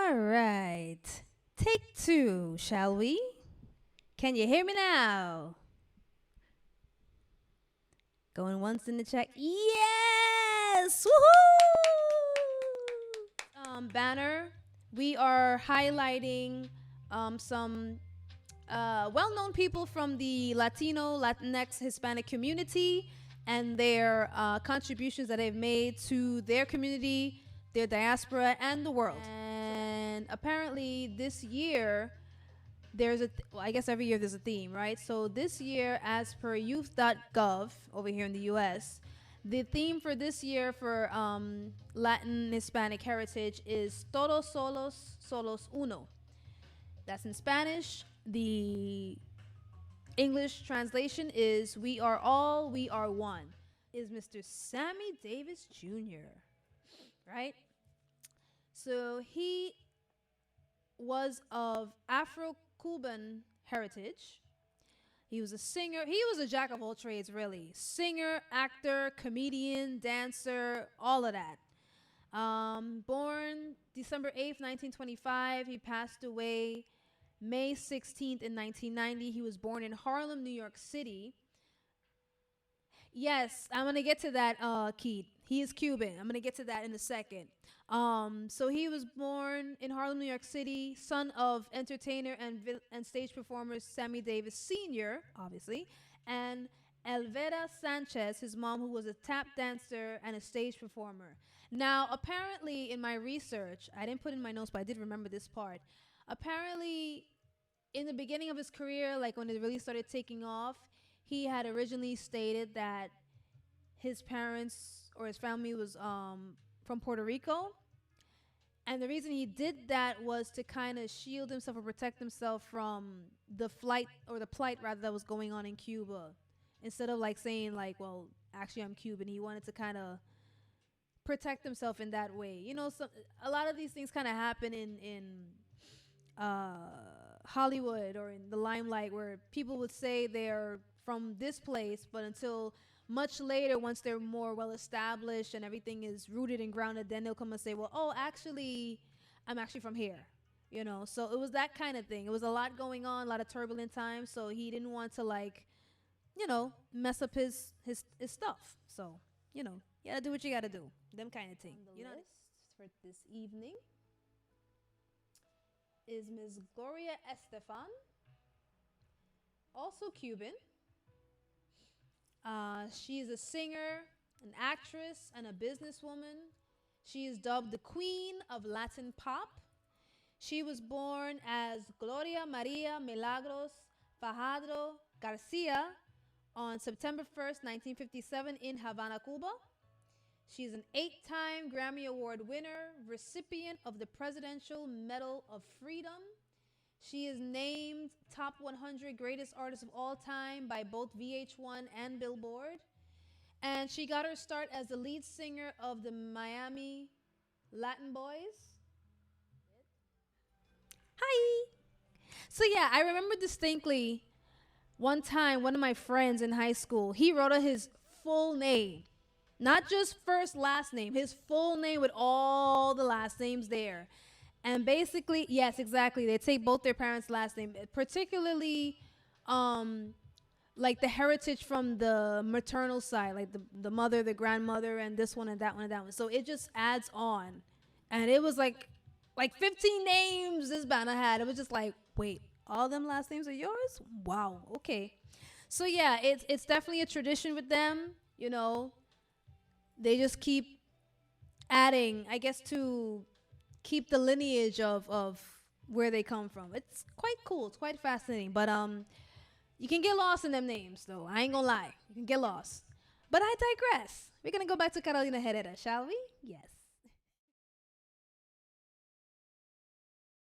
All right. Take two, shall we? Can you hear me now? Going once in the chat. Yes! Woohoo! Banner. We are highlighting some well-known people from the Latino, Latinx, Hispanic community and their contributions that they've made to their community, their diaspora, and the world. And apparently this year, well, I guess every year there's a theme, right? So this year, as per youth.gov over here in the US, the theme for this year for Latin Hispanic Heritage is Todos Solos, Solos Uno. That's in Spanish. The English translation is We Are All, We Are One. Is Mr. Sammy Davis Jr., right? So he was of Afro-Cuban heritage. He was a singer. He was a jack of all trades, really. Singer, actor, comedian, dancer, all of that. Born December 8th, 1925. He passed away May 16th in 1990. He was born in Harlem, New York City. Yes, I'm going to get to that, Keith. He is Cuban. I'm going to get to that in a second. So he was born in Harlem, New York City, son of entertainer and stage performer Sammy Davis Sr., obviously, and Elvira Sanchez, his mom, who was a tap dancer and a stage performer. Now, apparently, in my research, I didn't put in my notes, but I did remember this part. Apparently, in the beginning of his career, like when it really started taking off, he had originally stated that his parents or his family was from Puerto Rico. And the reason he did that was to kind of shield himself or protect himself from the plight rather that was going on in Cuba. Instead of like saying like, well, actually I'm Cuban, he wanted to kind of protect himself in that way. You know, a lot of these things kind of happen in Hollywood or in the limelight where people would say they're from this place, but until much later, once they're more well established and everything is rooted and grounded, then they'll come and say, well, oh, actually, I'm actually from here. You know, so it was that kind of thing. It was a lot going on, a lot of turbulent times. So he didn't want to like, you know, mess up his stuff. So, you know, you gotta do what you gotta do. Them kind of thing. You know, for this evening is Ms. Gloria Estefan, also Cuban. She is a singer, an actress, and a businesswoman. She is dubbed the Queen of Latin Pop. She was born as Gloria Maria Milagros Fajardo Garcia on September 1st, 1957 in Havana, Cuba. She's an 8-time Grammy Award winner, recipient of the Presidential Medal of Freedom. She is named Top 100 Greatest Artists of All Time by both VH1 and Billboard. And she got her start as the lead singer of the Miami Latin Boys. Hi! So yeah, I remember distinctly one time, one of my friends in high school, he wrote out his full name. Not just first, last name, his full name with all the last names there. And basically, yes, exactly. They take both their parents' last name, particularly like the heritage from the maternal side, like the mother, the grandmother, and this one and that one and that one. So it just adds on. And it was like 15 names this banner had. It was just like, wait, all them last names are yours? Wow, okay. So yeah, it's definitely a tradition with them, you know. They just keep adding, I guess, to keep the lineage of where they come from. It's quite cool. It's quite fascinating. But you can get lost in them names, though. I ain't gonna lie. You can get lost. But I digress. We're gonna go back to Carolina Herrera, shall we? Yes.